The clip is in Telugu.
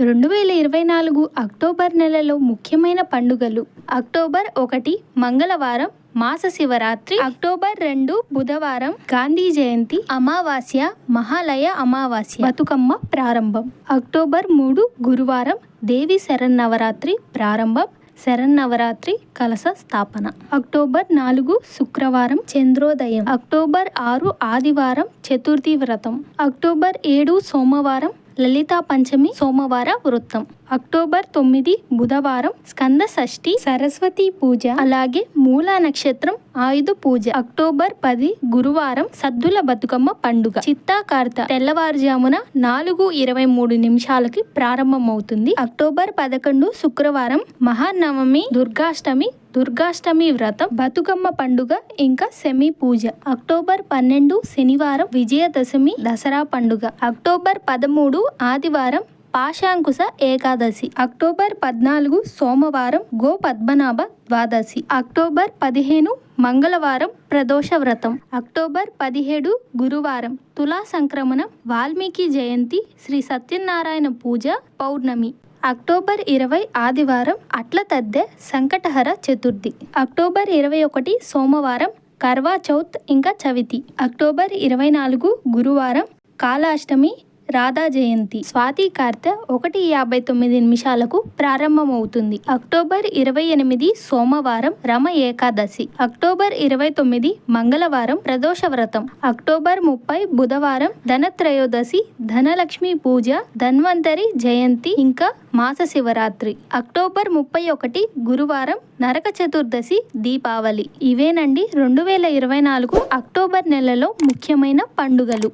2024 అక్టోబర్ నెలలో ముఖ్యమైన పండుగలు. అక్టోబర్ 1 మంగళవారం మాస శివరాత్రి. అక్టోబర్ 2 బుధవారం గాంధీ జయంతి. అమావాస్య మహాలయ అమావాస్య. బతుకమ్మ ప్రారంభం. అక్టోబర్ 3 గురువారం దేవి శరన్నవరాత్రి ప్రారంభం. శరన్నవరాత్రి కలశ స్థాపన. అక్టోబర్ 4 శుక్రవారం చంద్రోదయం. అక్టోబర్ 6 ఆదివారం చతుర్థి వ్రతం. అక్టోబర్ 7 సోమవారం లలితా పంచమి సోమవార వృత్తం. అక్టోబర్ 9 బుధవారం స్కంద షష్ఠి సరస్వతి పూజ, అలాగే మూలా నక్షత్రం ఆయుధ పూజ. అక్టోబర్ 10 గురువారం సద్దుల బతుకమ్మ పండుగ. చిత్తాకార్త తెల్లవారుజామున 4:23 ప్రారంభమవుతుంది. అక్టోబర్ 11 శుక్రవారం మహానవమి దుర్గాష్టమి వ్రతం, బతుకమ్మ పండుగ ఇంకా సెమీ పూజ. అక్టోబర్ 12 శనివారం విజయదశమి దసరా పండుగ. అక్టోబర్ 13 ఆదివారం పాశాంకుశ ఏకాదశి. అక్టోబర్ 14 సోమవారం గో పద్మనాభ ద్వాదశి. అక్టోబర్ 15 మంగళవారం ప్రదోష వ్రతం. అక్టోబర్ 17 గురువారం తులా సంక్రమణం, వాల్మీకి జయంతి, శ్రీ సత్యనారాయణ పూజ, పౌర్ణమి. అక్టోబర్ 20 ఆదివారం అట్ల తద్దె సంకటహర చతుర్థి. అక్టోబర్ 21 సోమవారం కర్వా చౌత్ ఇంకా చవితి. అక్టోబర్ 24 గురువారం కాళాష్టమి, రాధా జయంతి. స్వాతి కార్తె 1:59 ప్రారంభమవుతుంది. అక్టోబర్ 28 సోమవారం రమ ఏకాదశి. అక్టోబర్ 29 మంగళవారం ప్రదోష వ్రతం. అక్టోబర్ 30 బుధవారం ధనత్రయోదశి, ధనలక్ష్మి పూజ, ధన్వంతరి జయంతి ఇంకా మాస శివరాత్రి. అక్టోబర్ 31 గురువారం నరక చతుర్దశి, దీపావళి. ఇవేనండి 2024 అక్టోబర్ నెలలో ముఖ్యమైన పండుగలు.